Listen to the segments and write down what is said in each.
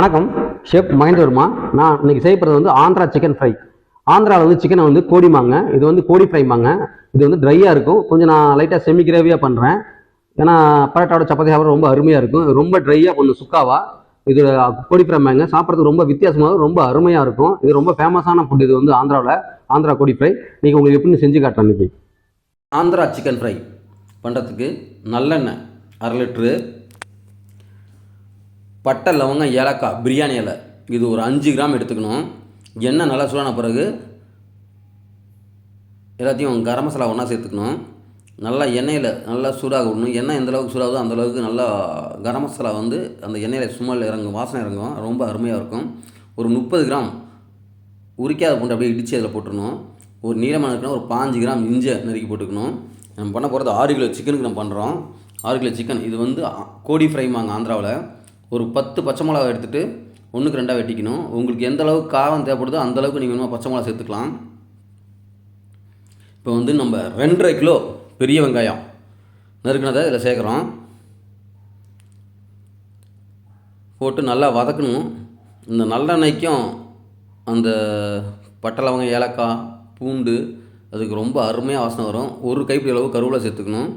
வணக்கம், ஷெஃப் மகேந்திர வர்மா. நான் இன்னைக்கு செய்யப்படுறது வந்து ஆந்திரா சிக்கன் ஃப்ரை. ஆந்திராவில் வந்து சிக்கனை வந்து கோடிமாங்க, இது வந்து கோடி ஃப்ரைமாங்க. இது வந்து ட்ரையாக இருக்கும், கொஞ்சம் நான் லைட்டாக செமி கிரேவியாக பண்ணுறேன். ஏன்னா பரோட்டாவோட சப்பாத்தி சாப்பிட ரொம்ப அருமையாக இருக்கும். ரொம்ப ட்ரையாக கொஞ்சம் சுக்காவா இது கோடி ஃப்ரைமாங்க. சாப்பிட்றதுக்கு ரொம்ப வித்தியாசமாக ரொம்ப அருமையாக இருக்கும். இது ரொம்ப ஃபேமஸான ஃபுட். இது வந்து ஆந்திராவில் ஆந்திரா கோடி ஃப்ரை. இன்றைக்கி உங்களுக்கு எப்படின்னு செஞ்சு காட்டுறேன். இன்றைக்கி ஆந்திரா சிக்கன் ஃப்ரை பண்ணுறதுக்கு நல்லெண்ணெய் 1/2 லிட்ரு, பட்டை, லவங்கம், ஏலக்காய், பிரியாணி இலை இது ஒரு 5 கிராம் எடுத்துக்கணும். எண்ணெய் நல்லா சூடான பிறகு எல்லாத்தையும் கரம் மசாலா ஒன்றா சேர்த்துக்கணும். நல்லா எண்ணெயில் நல்லா சூடாக விடணும். எண்ணெய் எந்தளவுக்கு சூடாகுதோ அந்தளவுக்கு நல்லா கரம் மசாலா வந்து அந்த எண்ணெயில் சும்மல் இறங்கும், வாசனை இறங்கும், ரொம்ப அருமையாக இருக்கும். ஒரு 30 கிராம் உரிக்காத பூண்டு அப்படியே இடித்து அதில் போட்டுருணும். ஒரு நீளமான இருக்குன்னா ஒரு 5 கிராம் இஞ்சி நறுக்கி போட்டுக்கணும். நம்ம பண்ண போகிறது 6 கிலோ சிக்கனுக்கு நம்ம பண்ணுறோம். 6 கிலோ சிக்கன். இது வந்து கோடி ஃப்ரைமாங்க ஆந்திராவில். ஒரு 10 பச்சை மிளகா எடுத்துகிட்டு 1க்கு 2 வெட்டிக்கணும். உங்களுக்கு எந்த அளவுக்கு காரம் தேவைப்படுதோ அந்தளவுக்கு நீங்கள் வேணுமா பச்சை மிளகா சேர்த்துக்கலாம். இப்போ வந்து நம்ம 2.5 கிலோ பெரிய வெங்காயம் நறுக்கினதை இதில் சேர்க்குறோம். போட்டு நல்லா வதக்கணும். இந்த நல்லெண்ணெய்க்கும் அந்த பட்டை, லவங்கம், ஏலக்காய், பூண்டு அதுக்கு ரொம்ப அருமையாக வாசனை வரும். ஒரு கைப்பிடி அளவு கருவேப்பிலை சேர்த்துக்கணும்.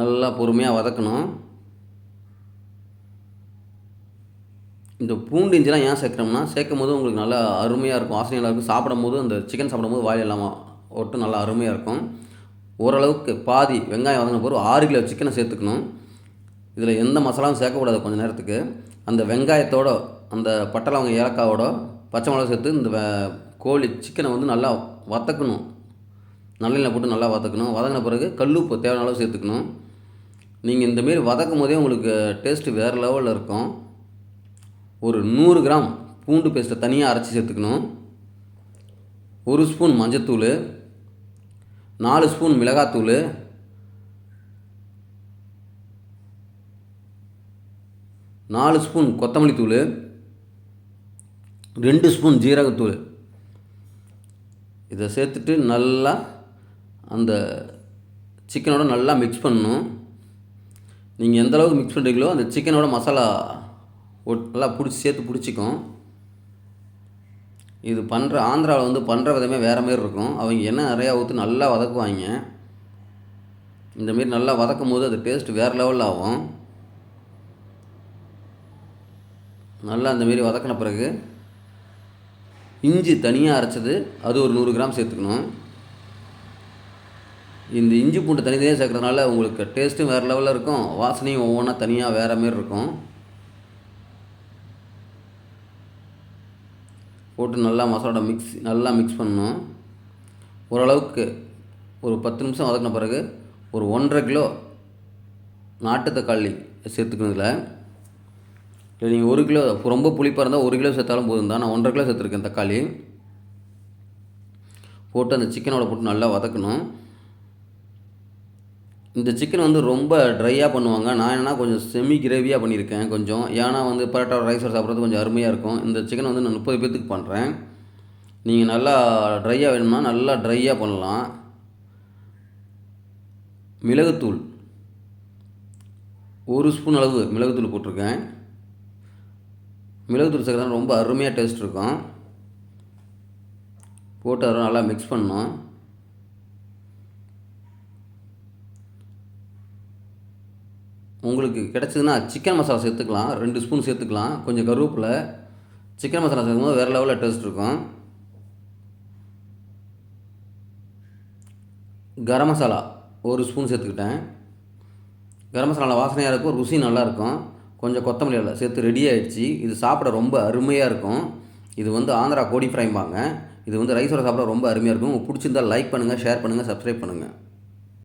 நல்லா பொறுமையாக வதக்கணும். இந்த பூண்டு இஞ்சிலாம் ஏன் சேர்க்குறோம்னா, சேர்க்கும் போது உங்களுக்கு நல்லா அருமையாக இருக்கும், வாசனையாக இருக்கும். சாப்பிடும் போது அந்த சிக்கன் சாப்பிடும்போது வாயில் இல்லாமல் ஒட்டு நல்லா அருமையாக இருக்கும். ஓரளவுக்கு பாதி வெங்காயம் வதங்கின பிறகு 6 கிலோ சிக்கனை சேர்த்துக்கணும். இதில் எந்த மசாலாவும் சேர்க்கக்கூடாது கொஞ்சம் நேரத்துக்கு. அந்த வெங்காயத்தோட அந்த பட்டை, லவங்கம், ஏலக்காவோட பச்சை மிளகா சேர்த்து இந்த கோழி சிக்கனை வந்து நல்லா வதக்கணும். நல்லெண்ணெய் போட்டு நல்லா வதக்கணும். வதங்கின பிறகு கல்லுப்பு தேவையான அளவு சேர்த்துக்கணும். நீங்கள் இந்தமாரி வதக்கும் போதே உங்களுக்கு டேஸ்ட்டு வேறு லெவலில் இருக்கும். ஒரு 100 கிராம் பூண்டு பேஸ்ட்டை தனியாக அரைச்சி சேர்த்துக்கணும். 1 ஸ்பூன் மஞ்சத்தூள், 4 ஸ்பூன் மிளகாத்தூள், 4 ஸ்பூன் கொத்தமல்லி தூள், 2 ஸ்பூன் ஜீரகத்தூள் இதை சேர்த்துட்டு நல்லா அந்த சிக்கனோட நல்லா மிக்ஸ் பண்ணணும். நீங்கள் எந்த அளவுக்கு மிக்ஸ் பண்ணுறீங்களோ அந்த சிக்கனோட மசாலா நல்லா சேர்த்து பிடிச்சிக்கும். இது பண்ணுற ஆந்திராவில் வந்து பண்ணுற விதமே வேறு மாரி இருக்கும். அவங்க எண்ணெய் நிறையா ஊற்றி நல்லா வதக்குவாங்க. இந்தமாரி நல்லா வதக்கும் போது அது டேஸ்ட் வேறு லெவலில் ஆகும். நல்லா அந்தமாரி வதக்கின பிறகு இஞ்சி தனியாக அரைச்சது அது ஒரு 100 கிராம் சேர்த்துக்கணும். இந்த இஞ்சி பூண்டு தனியாக சேர்க்குறதுனால உங்களுக்கு டேஸ்ட்டும் வேறு லெவலில் இருக்கும், வாசனையும் ஒவ்வொன்றா தனியாக வேறு மாரி இருக்கும். போட்டு நல்லா மசாலோட நல்லா மிக்ஸ் பண்ணணும். ஓரளவுக்கு ஒரு 10 நிமிஷம் வதக்கின பிறகு ஒரு 1.5 கிலோ நாட்டு தக்காளி சேர்த்துக்கணும். இதில் நீங்கள் 1 கிலோ ரொம்ப புளிப்பாக இருந்தால் 1 கிலோ சேர்த்தாலும் போதும் தான். நான் 1.5 கிலோ சேர்த்துருக்கேன் தக்காளி. போட்டு அந்த சிக்கனோட போட்டு நல்லா வதக்கணும். இந்த சிக்கன் வந்து ரொம்ப ட்ரையாக பண்ணுவாங்க. நான் என்னென்னா கொஞ்சம் செமி கிரேவியாக பண்ணியிருக்கேன் கொஞ்சம். ஏன்னா வந்து பரோட்டா ரைஸோட சாப்பிட்றது கொஞ்சம் அருமையாக இருக்கும். இந்த சிக்கன் வந்து நான் 30 பேர்த்துக்கு பண்ணுறேன். நீங்கள் நல்லா ட்ரையாக வேணும்னா நல்லா ட்ரையாக பண்ணலாம். மிளகுத்தூள் 1 ஸ்பூன் அளவு மிளகுத்தூள் போட்டிருக்கேன். மிளகுத்தூள் சேர்க்கறதுனால ரொம்ப அருமையாக டேஸ்ட் இருக்கும். போட்டு அதை நல்லா மிக்ஸ் பண்ணணும். உங்களுக்கு கிடச்சதுன்னா சிக்கன் மசாலா சேர்த்துக்கலாம், 2 ஸ்பூன் சேர்த்துக்கலாம். கொஞ்சம் கருவேப்பிலை. சிக்கன் மசாலா சேர்க்கும்போது வேறு லெவலில் டேஸ்ட் இருக்கும். கரம் மசாலா 1 ஸ்பூன் சேர்த்துக்கிட்டேன். கரம் மசாலா வாசனையாக இருக்கும், ருசி நல்லாயிருக்கும். கொஞ்சம் கொத்தமல்லி இலை சேர்த்து ரெடி ஆகிடுச்சு. இது சாப்பிட ரொம்ப அருமையாக இருக்கும். இது வந்து ஆந்திரா கோடி ஃப்ரைம்பாங்க. இது வந்து ரைஸோட சாப்பிட ரொம்ப அருமையாக இருக்கும். உங்களுக்கு பிடிச்சிருந்தால் லைக் பண்ணுங்கள், ஷேர் பண்ணுங்கள், சப்ஸ்கிரைப் பண்ணுங்கள்.